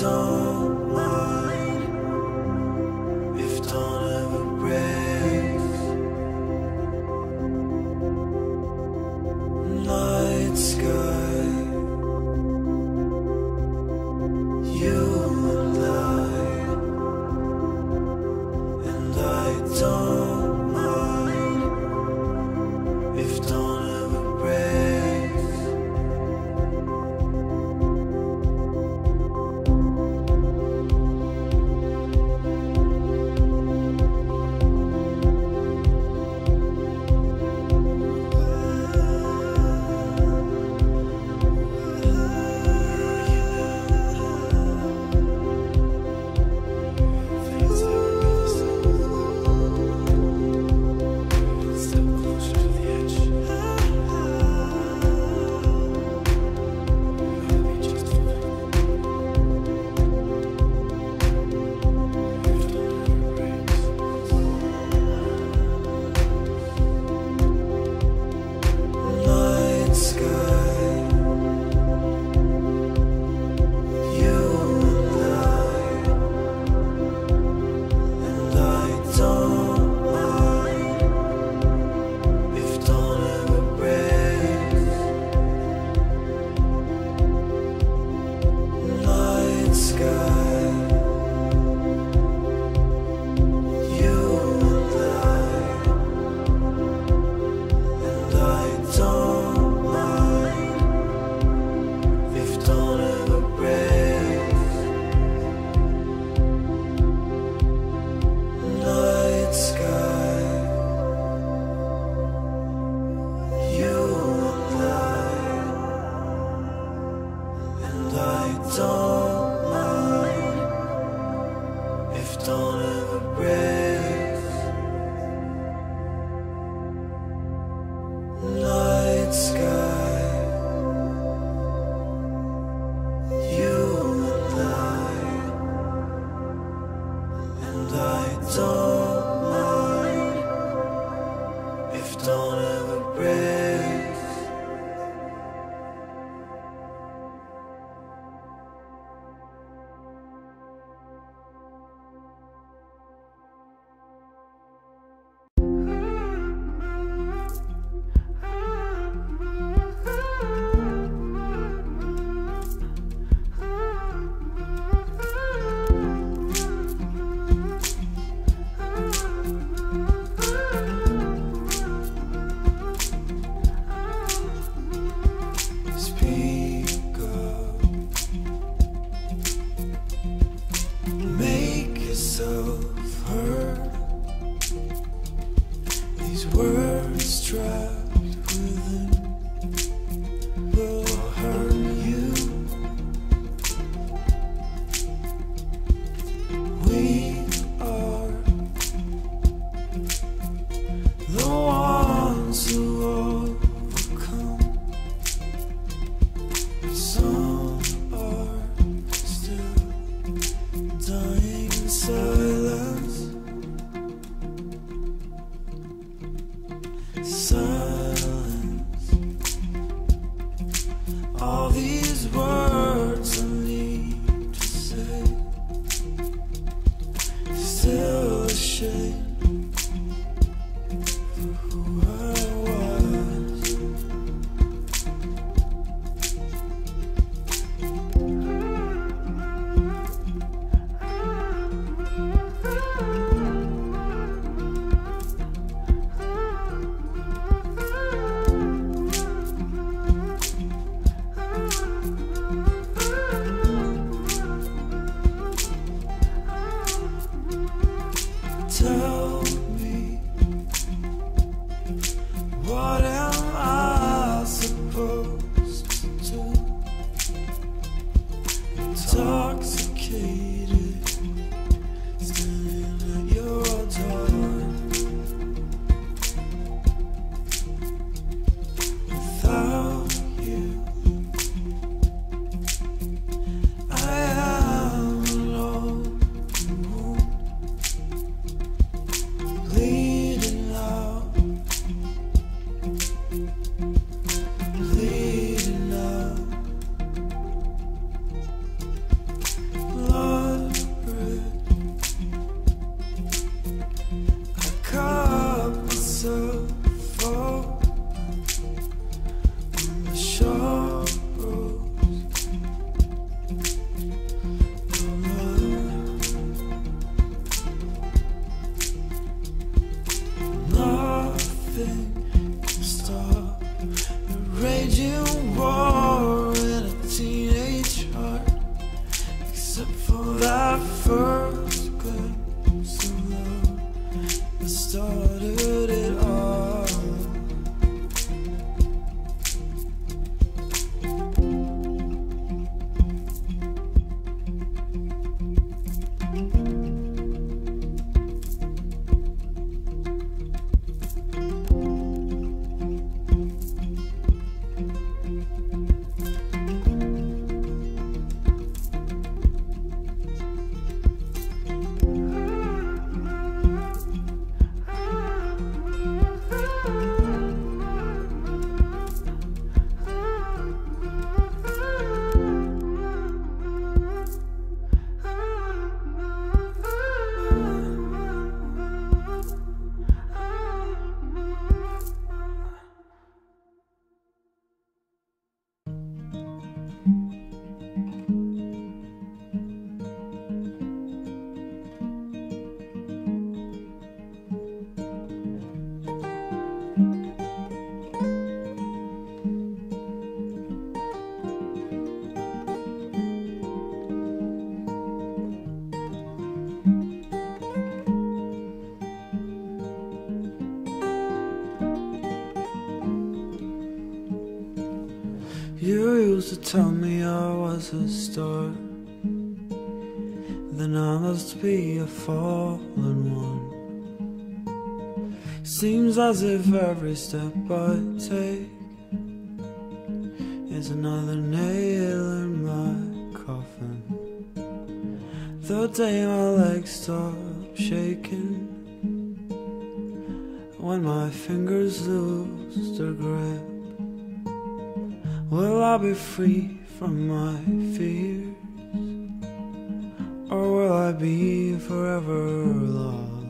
don't mind if dawn ever breaks. Night sky, you and I don't mind if dawn ever breaks. Step closer to the edge. Maybe just a bit. If dawn ever breaks. Night sky, you and I don't mind if dawn ever breaks. Night sky, you and I don't mind if dawn ever breaks. Night sky, you and I don't mind if dawn ever breaks. Night sky, you and I don't mind if dawn ever breaks. Speak up, make yourself heard. These words trapped within will hurt you. We are the ones who overcome. Some are still dying in silence. Silence. All these words I need to say. Still ashamed for who I was. Tell me, what am I supposed to do? Intoxicated, standing at your door. Without you, I am alone. Bleeding out, bleeding out. for that first glimpse of love that started it all. You used to tell me I was a star, then I must be a fallen one. Seems as if every step I take is another nail in my coffin. The day my legs stop shaking, when my fingers lose their grip, will I be free from my fears, or will I be forever lost?